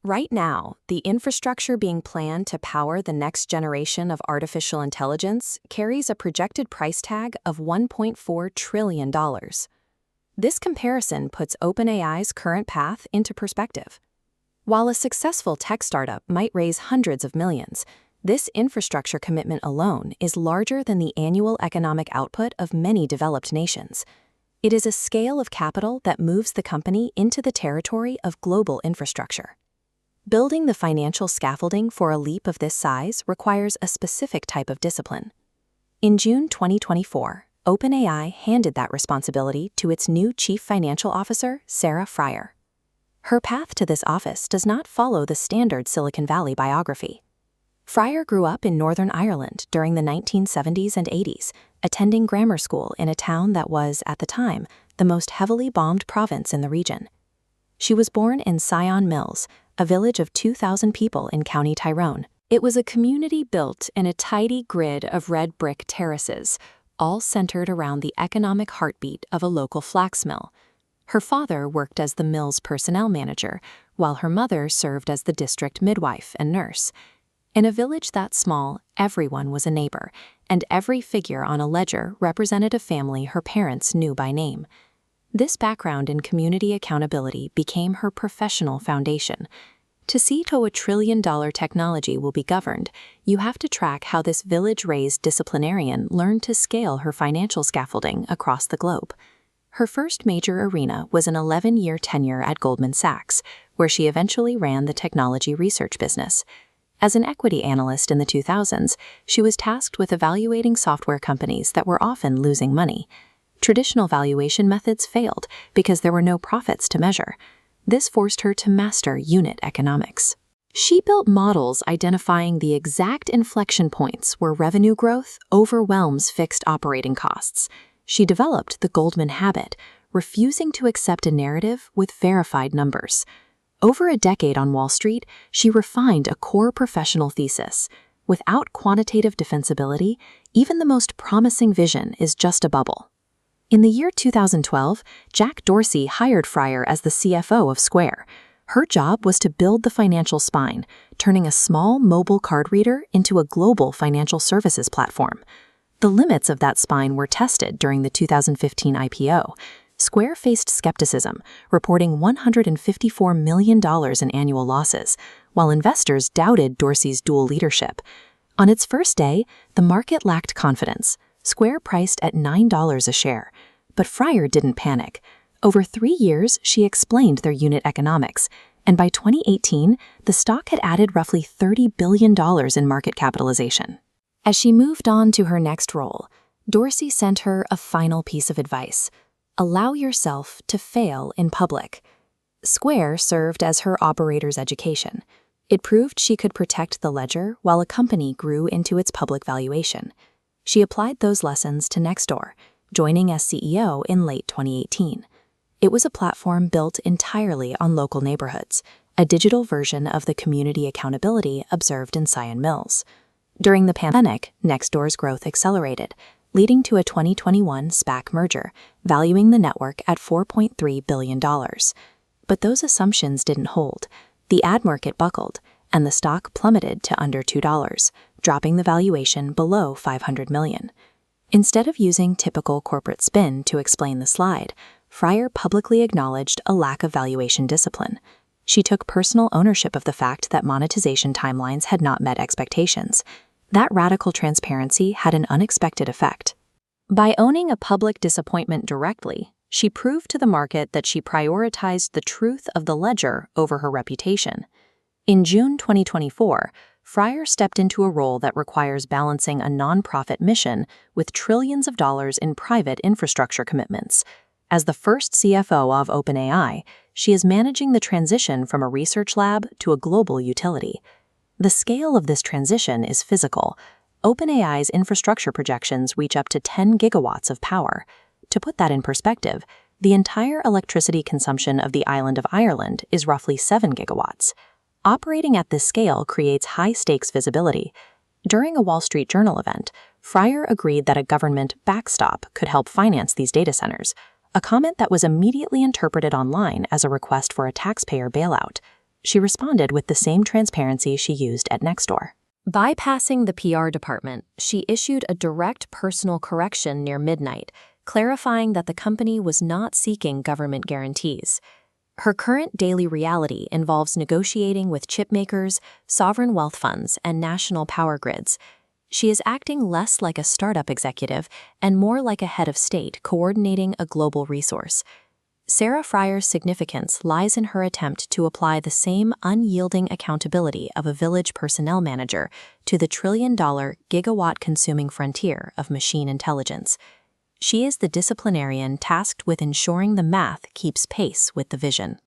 Right now, the infrastructure being planned to power the next generation of artificial intelligence carries a projected price tag of $1.4 trillion. This comparison puts OpenAI's current path into perspective. While a successful tech startup might raise hundreds of millions, this infrastructure commitment alone is larger than the annual economic output of many developed nations. It is a scale of capital that moves the company into the territory of global infrastructure. Building the financial scaffolding for a leap of this size requires a specific type of discipline. In June 2024, OpenAI handed that responsibility to its new Chief Financial Officer, Friar. Her path to this office does not follow the standard Silicon Valley biography. Friar grew up in Northern Ireland during the 1970s and 80s, attending grammar school in a town that was, at the time, the most heavily bombed province in the region. She was born in Sion Mills, a village of 2,000 people in County Tyrone. It was a community built in a tidy grid of red brick terraces, all centered around the economic heartbeat of a local flax mill. Her father worked as the mill's personnel manager, while her mother served as the district midwife and nurse. In a village that small, everyone was a neighbor, and every figure on a ledger represented a family her parents knew by name. This background in community accountability became her professional foundation. To see how a trillion-dollar technology will be governed, you have to track how this village-raised disciplinarian learned to scale her financial scaffolding across the globe. Her first major arena was an 11-year tenure at Goldman Sachs, where she eventually ran the technology research business. As an equity analyst in the 2000s, she was tasked with evaluating software companies that were often losing money. Traditional valuation methods failed because there were no profits to measure. This forced her to master unit economics. She built models identifying the exact inflection points where revenue growth overwhelms fixed operating costs. She developed the Goldman habit, refusing to accept a narrative with verified numbers. Over a decade on Wall Street, she refined a core professional thesis. Without quantitative defensibility, even the most promising vision is just a bubble. In the year 2012, Jack Dorsey hired Friar as the CFO of Square. Her job was to build the financial spine, turning a small mobile card reader into a global financial services platform. The limits of that spine were tested during the 2015 IPO. Square faced skepticism, reporting $154 million in annual losses, while investors doubted Dorsey's dual leadership. On its first day, the market lacked confidence. Square priced at $9 a share. But Friar didn't panic. Over 3 years, she explained their unit economics, and by 2018, the stock had added roughly $30 billion in market capitalization. As she moved on to her next role, Dorsey sent her a final piece of advice: allow yourself to fail in public. Square served as her operator's education. It proved she could protect the ledger while a company grew into its public valuation. She applied those lessons to Nextdoor, joining as CEO in late 2018. It was a platform built entirely on local neighborhoods, a digital version of the community accountability observed in Sion Mills. During the pandemic, Nextdoor's growth accelerated, leading to a 2021 SPAC merger, valuing the network at $4.3 billion. But those assumptions didn't hold. The ad market buckled, and the stock plummeted to under $2, dropping the valuation below $500 million. Instead of using typical corporate spin to explain the slide, Friar publicly acknowledged a lack of valuation discipline. She took personal ownership of the fact that monetization timelines had not met expectations. That radical transparency had an unexpected effect. By owning a public disappointment directly, she proved to the market that she prioritized the truth of the ledger over her reputation. In June 2024, Friar stepped into a role that requires balancing a nonprofit mission with trillions of dollars in private infrastructure commitments. As the first CFO of OpenAI, she is managing the transition from a research lab to a global utility. The scale of this transition is physical. OpenAI's infrastructure projections reach up to 10 gigawatts of power. To put that in perspective, the entire electricity consumption of the island of Ireland is roughly 7 gigawatts. Operating at this scale creates high-stakes visibility. During a Wall Street Journal event, Friar agreed that a government backstop could help finance these data centers, a comment that was immediately interpreted online as a request for a taxpayer bailout. She responded with the same transparency she used at Nextdoor. Bypassing the PR department, she issued a direct personal correction near midnight, clarifying that the company was not seeking government guarantees. Her current daily reality involves negotiating with chipmakers, sovereign wealth funds, and national power grids. She is acting less like a startup executive and more like a head of state coordinating a global resource. Sarah Friar's significance lies in her attempt to apply the same unyielding accountability of a village personnel manager to the trillion-dollar, gigawatt-consuming frontier of machine intelligence. She is the disciplinarian tasked with ensuring the math keeps pace with the vision.